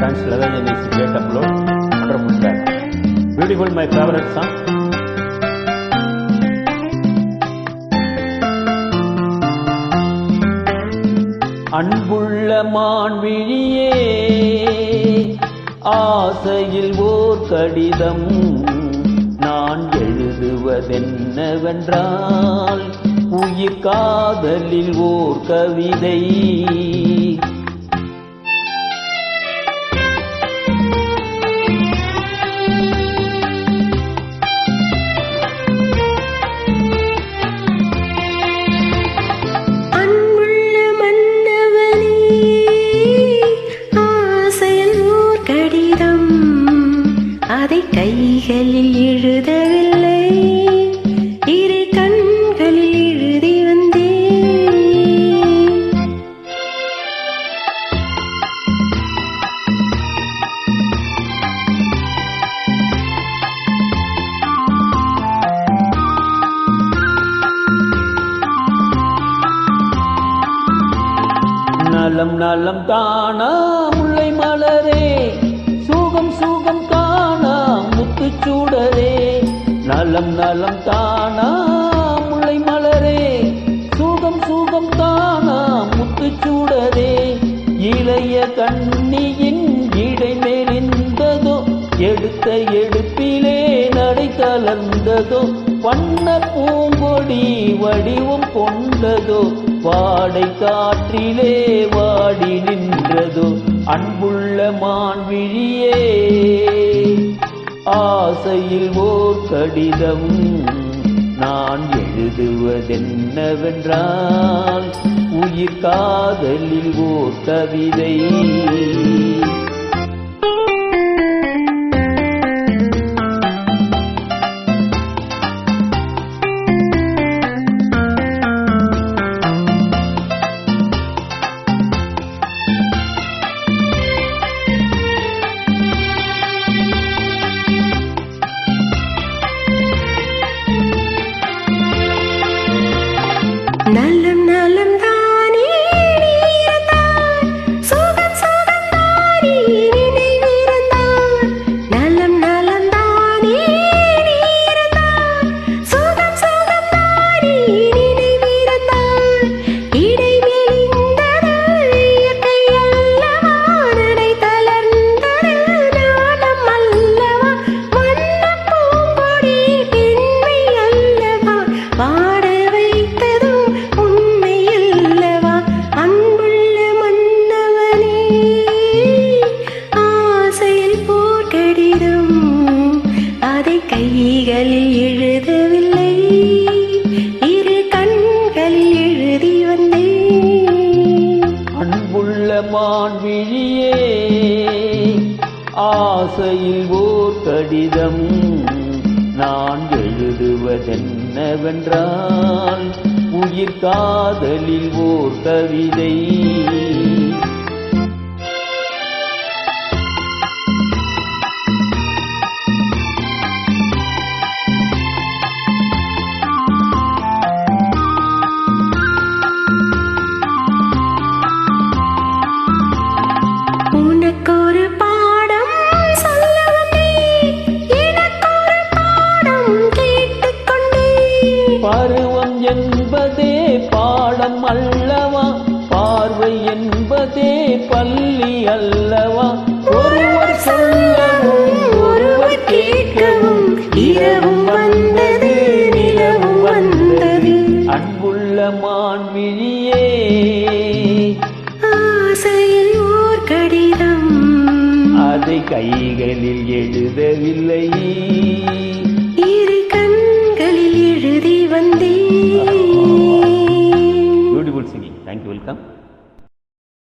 Thanks, Lavanjan is great upload. Wonderful track. Beautiful, my favorite song. அன்புள்ள மான்விழியே, ஆசையில் ஓர் கடிதம் நான் எழுதுவதென்னவென்றால், உயிர் காதலில் ஓர் கவிதை. அதை கைகளில் எழுதவில்லை, இரு கண்களில் எழுதி வந்தேன். நலம் நலம் தானா முல்லை மலரே, சுகம் சுகம் தானா முத்துச்சூடரே. நலம் நலம் தானா முல்லை மலரே, சுகம் சுகம் தானா முத்துச்சூடரே. இளைய கண்ணியின் இடை மெலிந்ததோ, எடுத்த எடுப்பிலே நடை தளர்ந்ததோ. வண்ண பூங்கொடி வடிவம் கொண்டதோ, வாடை காற்றிலே வாடி நின்றதோ. அன்புள்ள மான்விழியே, ஆசையில் ஓர் கடிதம் நான் எழுதுவதென்னவென்றால், உயிர் காதலில் ஓர் கவிதை. நலம் நலம் தானே நீர்தான், சுகம் சுகம் தானே நினைவிருந்தான். நலம் நலம் தானே நீர்தான், சுகம் சுகம் தானே நினைவிருந்தான். இடை மெலிந்தது இயற்கை அல்லவா, நடை தளர்ந்தது நாணம் அல்லவா. வண்ண பூங்கொடி பெண்மை அல்லவா, வாட வைத்ததும் உண்மை அல்லவா. அன்புள்ள மன்னவனே, ஆசையில் போர் கடிதம் அதை கைகளில் எழுதவில்லை, இரு கண்களில் எழுதி வந்தேன். அன்புள்ள மான்விழியே, ஆசையில் ஓர் கடிதம் நான் எழுதுவதென்னவென்றால், உயிர் காதலில் ஓர் கவிதை. உனக்கொரு பாடம் சொல்ல வந்தேன், எனக்கொரு பாடம் கேட்டுக்கொண்டேன். பருவம் என்பதே பாடம் அல்லவா, பார்வை என்பதே பள்ளி அல்லவா. ஒருவர் சொல்லவும் ஒருவர் கேட்கவும், இரவும் வந்தது நிலவும் வந்தது. அன்புள்ள மான்விழியே, ஆசையில் ஓர் கடிதம் அதை கைகளில் எழுதவில்லை, இரு கண்களில் எழுதி வந்தேன். Beautiful singing. Thank you, welcome.